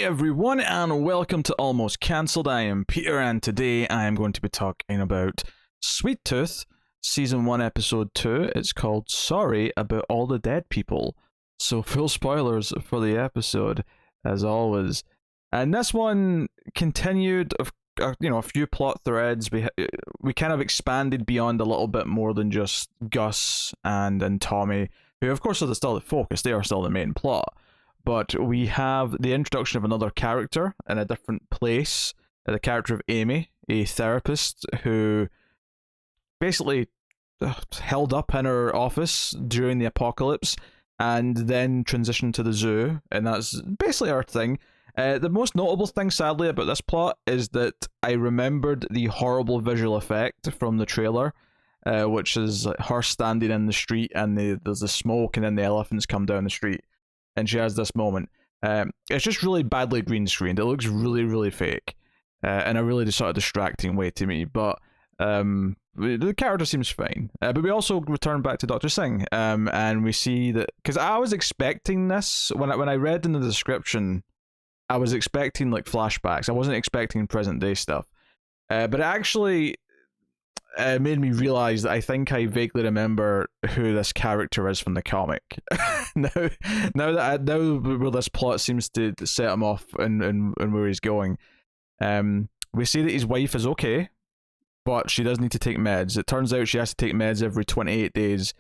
everyone, and welcome to Almost Cancelled. I am Peter, and today I am going to be talking about Sweet Tooth, Season 1, Episode 2. It's called Sorry About All the Dead People. So, full spoilers for the episode, as always. And this one continued, a few plot threads. We kind of expanded beyond a little bit more than just Gus and Tommy, who, of course, are still the focus. They are still the main plot. But we have the introduction of another character in a different place. The character of Amy, a therapist who basically held up in her office during the apocalypse and then transitioned to the zoo. And that's basically our thing. The most notable thing, sadly, about this plot is that I remembered the horrible visual effect from the trailer, which is her standing in the street and there's the smoke and then the elephants come down the street. And she has this moment. It's just really badly green screened. It looks really, really fake. In a really sort of distracting way to me. But the character seems fine. But we also return back to Dr. Singh. And we see that... Because I was expecting this... When I read in the description, I was expecting like flashbacks. I wasn't expecting present day stuff. But it actually... It made me realize that I think I vaguely remember who this character is from the comic. now where this plot seems to set him off and where he's going. We see that his wife is okay, but she does need to take meds. It turns out she has to take meds every 28 days,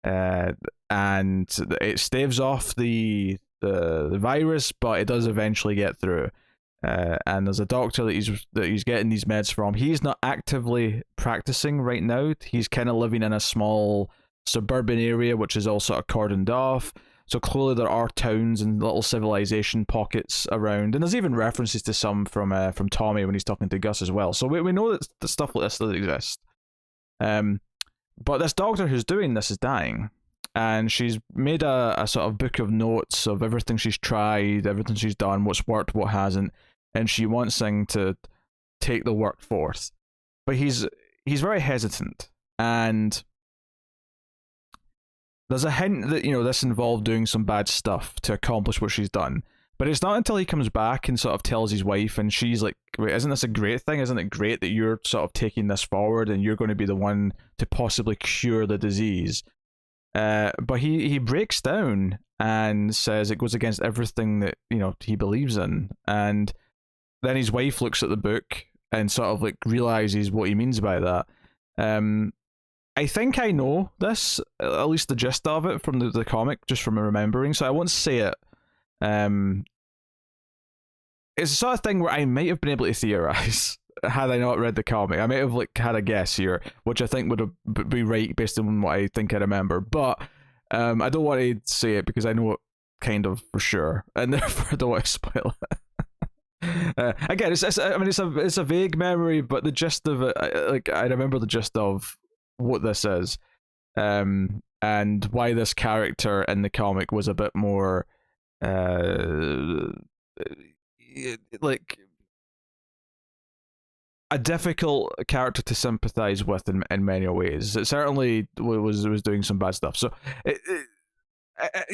and it staves off the virus, but it does eventually get through. And there's a doctor that he's getting these meds from. He's not actively practicing right now. He's kind of living in a small suburban area, which is all sort of cordoned off. So clearly there are towns and little civilization pockets around. And there's even references to some from Tommy when he's talking to Gus as well. So we know that the stuff like this does exist. But this doctor who's doing this is dying. And she's made a sort of book of notes of everything she's tried, everything she's done, what's worked, what hasn't. And she wants Singh to take the work forth. But he's very hesitant. And there's a hint that, this involved doing some bad stuff to accomplish what she's done. But it's not until he comes back and sort of tells his wife, and she's like, wait, isn't this a great thing? Isn't it great that you're sort of taking this forward and you're going to be the one to possibly cure the disease? But he breaks down and says it goes against everything that he believes in, and then his wife looks at the book and sort of like realizes what he means by that. I think I know this, at least the gist of it from the comic, just from remembering, so I won't say it. It's the sort of thing where I might have been able to theorize had I not read the comic. I might have had a guess here, which I think would be right based on what I think I remember. But I don't want to say it because I know it kind of for sure, and therefore I don't want to spoil it. Again, it's a vague memory, but the gist of it, I remember the gist of what this is, and why this character in the comic was a bit more, a difficult character to sympathize with in many ways. It certainly was doing some bad stuff. So,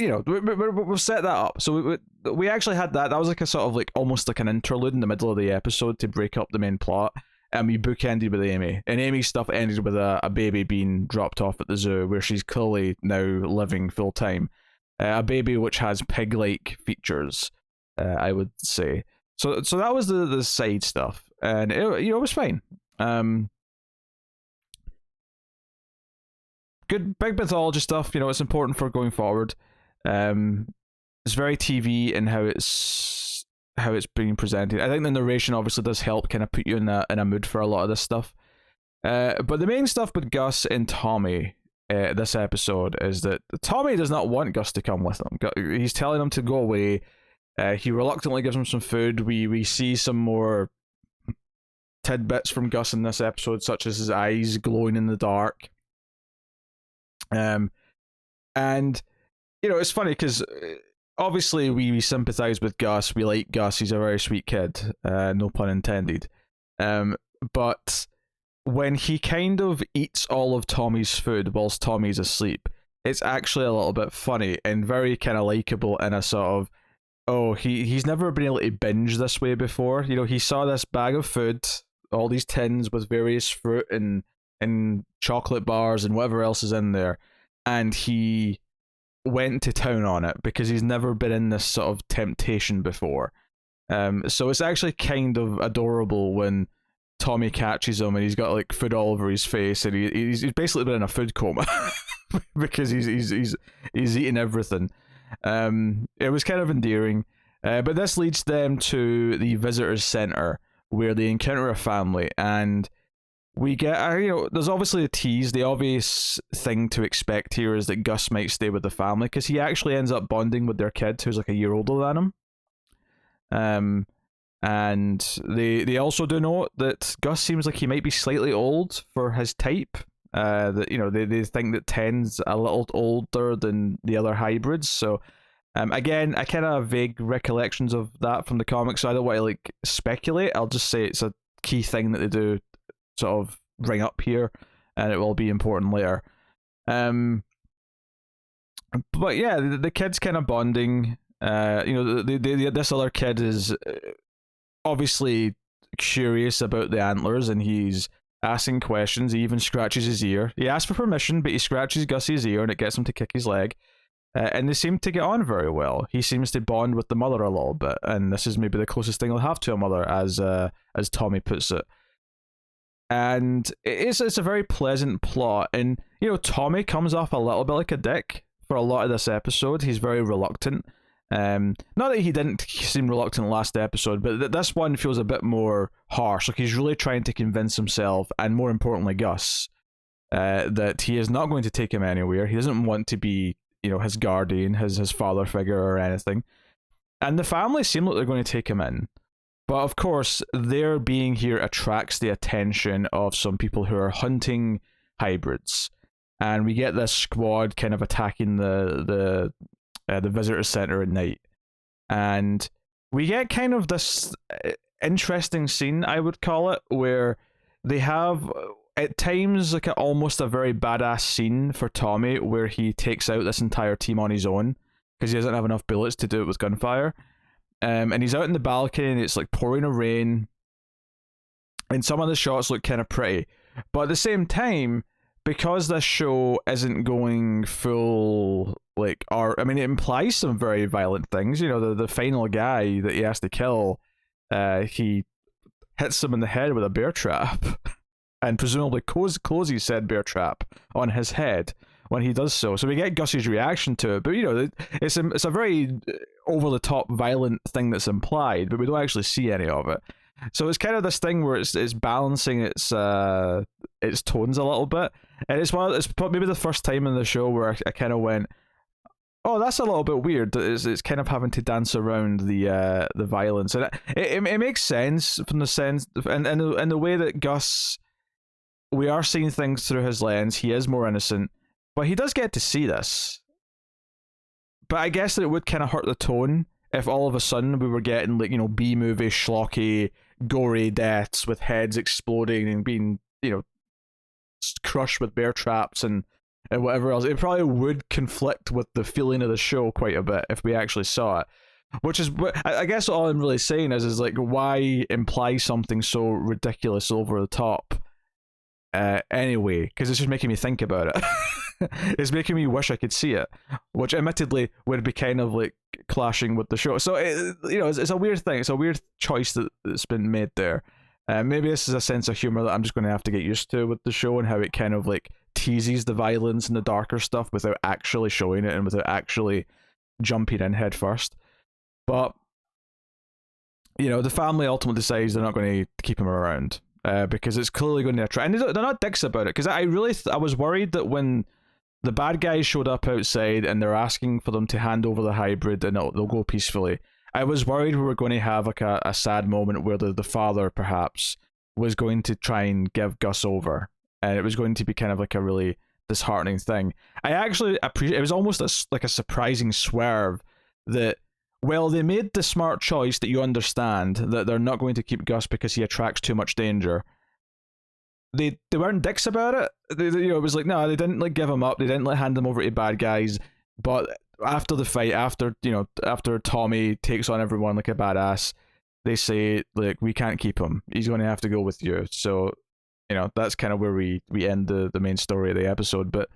we've set that up. So we actually had that. That was like a sort of like almost like an interlude in the middle of the episode to break up the main plot. And we bookended with Amy. And Amy's stuff ended with a baby being dropped off at the zoo, where she's clearly now living full time. A baby which has pig-like features, I would say. So that was the side stuff. And it was fine. Good big mythology stuff. It's important for going forward. It's very TV in how it's being presented. I think the narration obviously does help kind of put you in a mood for a lot of this stuff. But the main stuff with Gus and Tommy this episode is that Tommy does not want Gus to come with him. He's telling him to go away. He reluctantly gives him some food. We see some more tidbits from Gus in this episode, such as his eyes glowing in the dark. And it's funny because obviously we sympathize with Gus. We like Gus. He's a very sweet kid. No pun intended. But when he kind of eats all of Tommy's food whilst Tommy's asleep, it's actually a little bit funny and very kind of likable in a sort of, oh, he's never been able to binge this way before. You know, he saw this bag of food, all these tins with various fruit and chocolate bars and whatever else is in there, and he went to town on it because he's never been in this sort of temptation before. So it's actually kind of adorable when Tommy catches him and he's got like food all over his face, and he's basically been in a food coma because he's eating everything. It was kind of endearing, but this leads them to the visitors center where they encounter a family, and we get there's obviously a tease. The obvious thing to expect here is that Gus might stay with the family because he actually ends up bonding with their kid who's like a year older than him. And they also do note that Gus seems like he might be slightly old for his type. That they think that Ten's a little older than the other hybrids. So, again, I kind of have vague recollections of that from the comics, so I don't want to like speculate. I'll just say it's a key thing that they do sort of bring up here, and it will be important later. But yeah, the kid's kind of bonding. This other kid is obviously curious about the antlers, and he's asking questions. He even scratches his ear. He asks for permission, but he scratches Gussie's ear, and it gets him to kick his leg. And they seem to get on very well. He seems to bond with the mother a little bit, and this is maybe the closest thing he'll have to a mother, as Tommy puts it. And it's a very pleasant plot, and Tommy comes off a little bit like a dick for a lot of this episode. He's very reluctant. Not that he didn't seem reluctant last episode, but this one feels a bit more harsh. Like he's really trying to convince himself, and more importantly Gus, that he is not going to take him anywhere. He doesn't want to be his guardian, his father figure or anything. And the family seem like they're going to take him in. But of course, their being here attracts the attention of some people who are hunting hybrids. And we get this squad kind of attacking the visitor center at night. And we get kind of this interesting scene, I would call it, where they have at times like almost a very badass scene for Tommy where he takes out this entire team on his own because he doesn't have enough bullets to do it with gunfire. And he's out in the balcony and it's like pouring a rain, and some of the shots look kind of pretty. But at the same time, because this show isn't going full like art, I mean, it implies some very violent things. The final guy that he has to kill, he hits him in the head with a bear trap, and presumably closes said bear trap on his head when he does so. So we get Gussie's reaction to it, but it's a very over the top violent thing that's implied, but we don't actually see any of it. So it's kind of this thing where it's balancing its tones a little bit, and it's maybe the first time in the show where I kind of went, oh, that's a little bit weird. It's kind of having to dance around the violence, and it makes sense from the sense and the way that Gus, we are seeing things through his lens. He is more innocent, but he does get to see this. But I guess that it would kind of hurt the tone if all of a sudden we were getting like B-movie schlocky gory deaths with heads exploding and being crushed with bear traps and whatever else. It probably would conflict with the feeling of the show quite a bit if we actually saw it. Which is, I guess all I'm really saying is like, why imply something so ridiculous over the top anyway? Because it's just making me think about it. It's making me wish I could see it, which admittedly would be kind of like clashing with the show. So it's a weird thing. It's a weird choice that's been made there. Maybe this is a sense of humor that I'm just going to have to get used to with the show, and how it kind of like teases the violence and the darker stuff without actually showing it and without actually jumping in head first. But the family ultimately decides they're not going to keep him around because it's clearly going to attract, and they're not dicks about it. Because I was worried that when the bad guys showed up outside and they're asking for them to hand over the hybrid and they'll go peacefully, I was worried we were going to have like a sad moment where the father perhaps was going to try and give Gus over, and it was going to be kind of like a really disheartening thing. I actually appreciate it. Was almost like a surprising swerve that, well, they made the smart choice that you understand that they're not going to keep Gus because he attracts too much danger. They weren't dicks about it. It was like, no, they didn't like give him up. They didn't hand him over to bad guys. But after the fight, after Tommy takes on everyone like a badass, they say, like, we can't keep him. He's going to have to go with you. So, that's kind of where we end the main story of the episode. But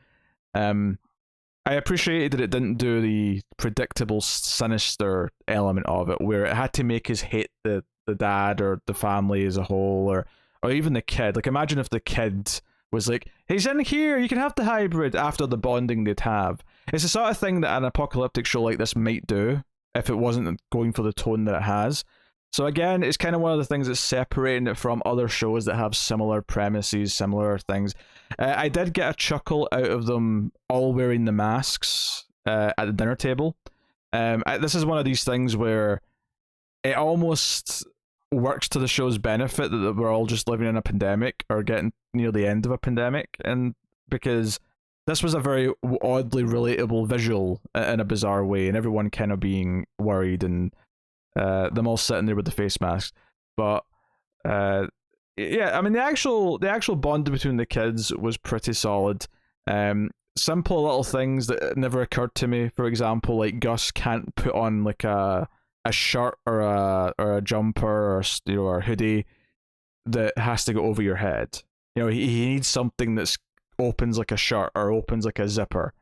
I appreciated that it didn't do the predictable, sinister element of it, where it had to make us hate the dad or the family as a whole, or even the kid. Like, imagine if the kid was like, he's in here, you can have the hybrid, after the bonding they'd have. It's the sort of thing that an apocalyptic show like this might do if it wasn't going for the tone that it has. So again, it's kind of one of the things that's separating it from other shows that have similar premises, similar things. I did get a chuckle out of them all wearing the masks at the dinner table. This is one of these things where it almost works to the show's benefit that we're all just living in a pandemic or getting near the end of a pandemic, and because this was a very oddly relatable visual in a bizarre way, and everyone kind of being worried and them all sitting there with the face masks. But yeah, I mean, the actual bond between the kids was pretty solid. Simple little things that never occurred to me. For example, like Gus can't put on like a shirt or a jumper or a hoodie that has to go over your head. He needs something that's opens like a shirt or opens like a zipper.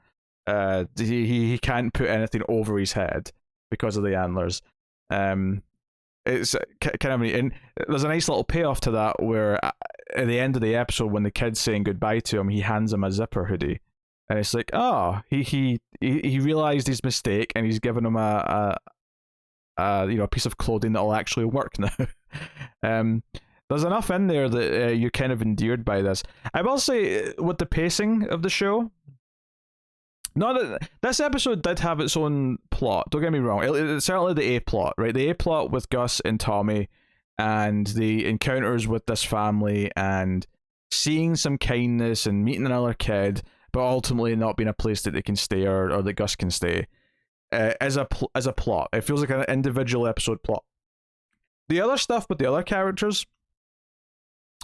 He can't put anything over his head because of the antlers. It's kind of neat, and there's a nice little payoff to that where at the end of the episode, when the kid's saying goodbye to him, he hands him a zipper hoodie, and it's like, oh, he realized his mistake, and he's given him a piece of clothing that'll actually work now. There's enough in there that you're kind of endeared by this. I will say, with the pacing of the show, not that this episode did have its own plot, don't get me wrong. It's certainly the A plot, right? The A plot with Gus and Tommy and the encounters with this family and seeing some kindness and meeting another kid, but ultimately not being a place that they can stay or that Gus can stay, as a plot. It feels like an individual episode plot. The other stuff with the other characters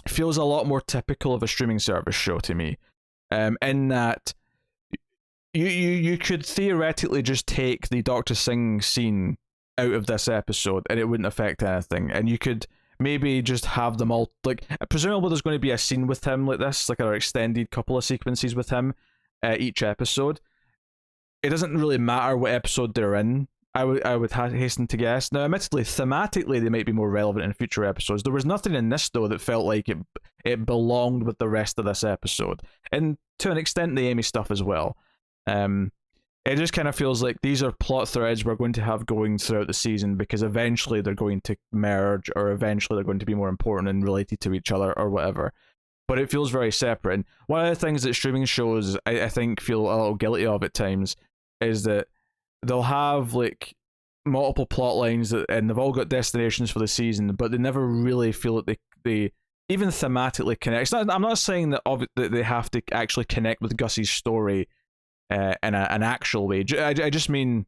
feels a lot more typical of a streaming service show to me, in that you could theoretically just take the Dr. Singh scene out of this episode and it wouldn't affect anything, and you could maybe just have them all, like, presumably there's going to be a scene with him like this, like an extended couple of sequences with him each episode. It doesn't really matter what episode they're in, I would hasten to guess. Now, admittedly, thematically they might be more relevant in future episodes. There was nothing in this though that felt like it belonged with the rest of this episode, and to an extent the Amy stuff as well. It just kind of feels like these are plot threads we're going to have going throughout the season, because eventually they're going to merge, or eventually they're going to be more important and related to each other or whatever. But it feels very separate. And one of the things that streaming shows I think feel a little guilty of at times is that they'll have like multiple plot lines and they've all got destinations for the season, but they never really feel that they even thematically connect. I'm not saying that they have to actually connect with Gus's story in an actual way. I just mean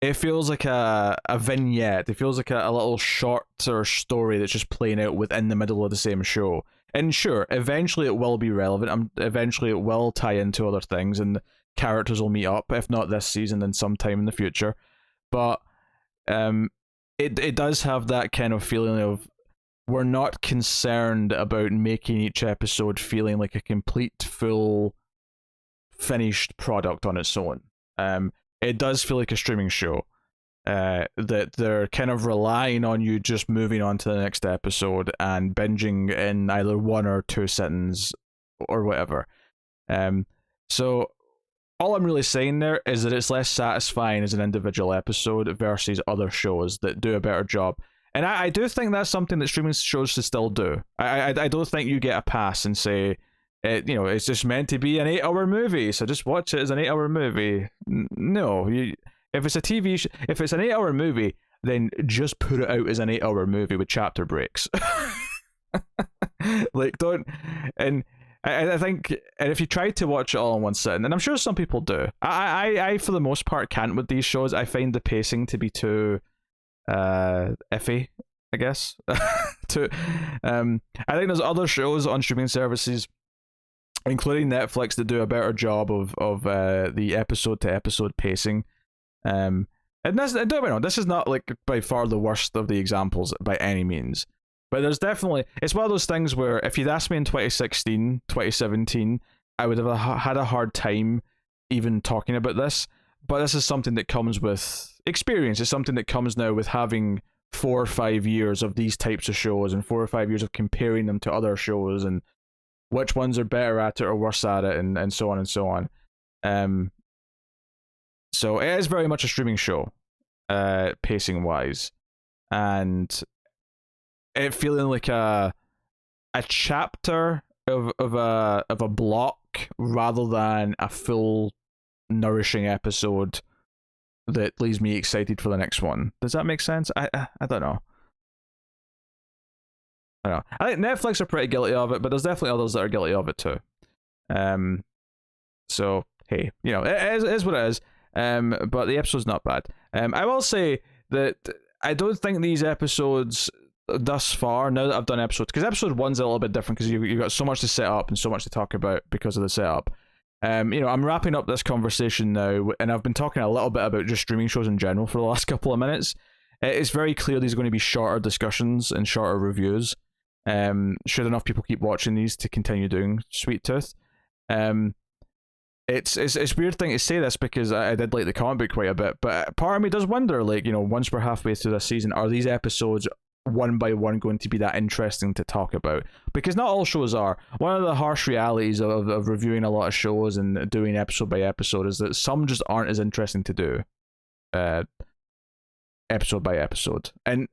it feels like a vignette. It feels like a little shorter story that's just playing out within the middle of the same show. And sure, eventually it will be relevant. Eventually it will tie into other things, and characters will meet up. If not this season, then sometime in the future. But it does have that kind of feeling of, we're not concerned about making each episode feeling like a complete, full, finished product on its own. It does feel like a streaming show, that they're kind of relying on you just moving on to the next episode and binging in either one or two sittings or whatever. So all I'm really saying there is that it's less satisfying as an individual episode versus other shows that do a better job. And I do think that's something that streaming shows should still do. I don't think you get a pass and say, it's just meant to be an 8-hour movie, so just watch it as an 8-hour movie. No, if it's a TV if it's an 8-hour movie, then just put it out as an 8-hour movie with chapter breaks. Like, don't. And I think, and if you try to watch it all in one sitting, and I'm sure some people do, I for the most part can't with these shows. I find the pacing to be too iffy, I guess. I think there's other shows on streaming services including Netflix, that do a better job of the episode to episode pacing. And this, don't get me wrong, this is not like by far the worst of the examples by any means. But there's definitely, it's one of those things where if you'd asked me in 2016, 2017, I would have had a hard time even talking about this. But this is something that comes with experience. It's something that comes now with having 4 or 5 years of these types of shows and 4 or 5 years of comparing them to other shows and which ones are better at it or worse at it, and so on and so on. So it is very much a streaming show, pacing wise, and it feeling like a chapter of a block rather than a full nourishing episode that leaves me excited for the next one. Does that make sense? I don't know. I don't know. I think Netflix are pretty guilty of it, but there's definitely others that are guilty of it too. So hey, you know, it is what it is. But the episode's not bad. I will say that I don't think these episodes thus far, now that I've done episodes, because episode 1's a little bit different because you've got so much to set up and so much to talk about because of the setup. You know, I'm wrapping up this conversation now, and I've been talking a little bit about just streaming shows in general for the last couple of minutes. It's very clear these are going to be shorter discussions and shorter reviews. Should enough people keep watching these to continue doing Sweet Tooth. It's a weird thing to say this because I did like the comic book quite a bit, but part of me does wonder, like, you know, once we're halfway through this season, are these episodes one by one going to be that interesting to talk about? Because not all shows are. One of the harsh realities of reviewing a lot of shows and doing episode by episode is that some just aren't as interesting to do episode by episode. And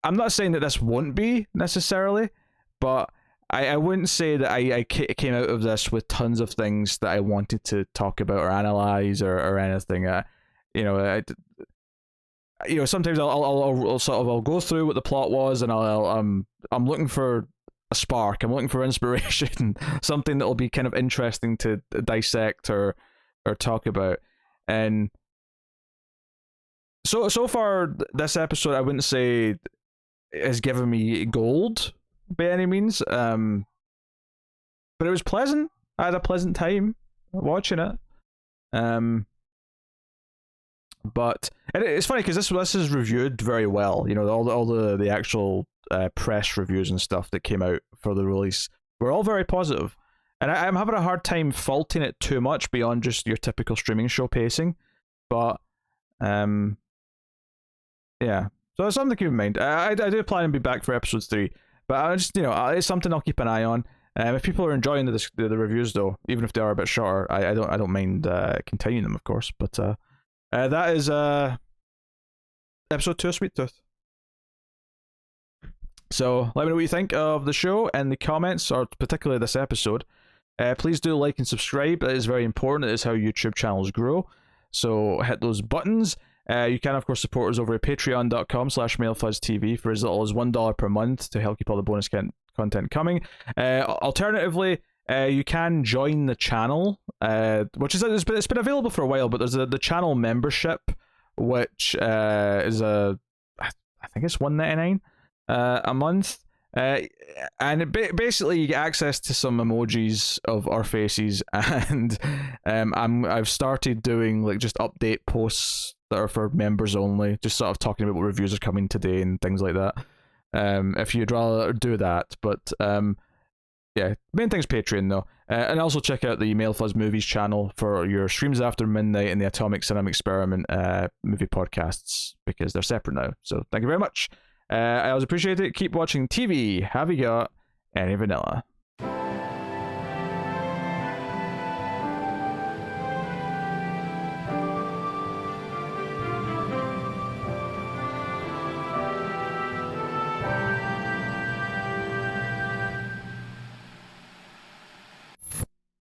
I'm not saying that this won't be necessarily, but I wouldn't say that I came out of this with tons of things that I wanted to talk about or analyze or anything. You know, sometimes I'll sort of I'll go through what the plot was, and I'm looking for a spark. I'm looking for inspiration, something that'll be kind of interesting to dissect or talk about. And so far, this episode I wouldn't say has given me gold by any means, but it was pleasant. I had a pleasant time watching it. But it's funny because this is reviewed very well. You know, all the actual press reviews and stuff that came out for the release were all very positive, and I'm having a hard time faulting it too much beyond just your typical streaming show pacing. But yeah, so it's something to keep in mind. I do plan to be back for episode 3. But I just, you know, it's something I'll keep an eye on. If people are enjoying the reviews, though, even if they are a bit shorter, I don't mind continuing them, of course. But that is episode 2 of Sweet Tooth. So let me know what you think of the show in the comments, or particularly this episode. Please do like and subscribe. That is very important. It is how YouTube channels grow. So hit those buttons. You can, of course, support us over at patreon.com/MailFuzzTV for as little as $1 per month to help keep all the bonus content coming. Alternatively, you can join the channel, which is it's been available for a while, but there's the channel membership, which is I think it's $1.99 a month. And basically you get access to some emojis of our faces, and I've started doing like just update posts that are for members only, just sort of talking about what reviews are coming today and things like that. If you'd rather do that, but yeah, main thing's Patreon though, and also check out the MailFuzz Movies channel for your Streams After Midnight and the Atomic Cinema Experiment movie podcasts, because they're separate now. So thank you very much. I always appreciate it. Keep watching TV. Have you got any vanilla?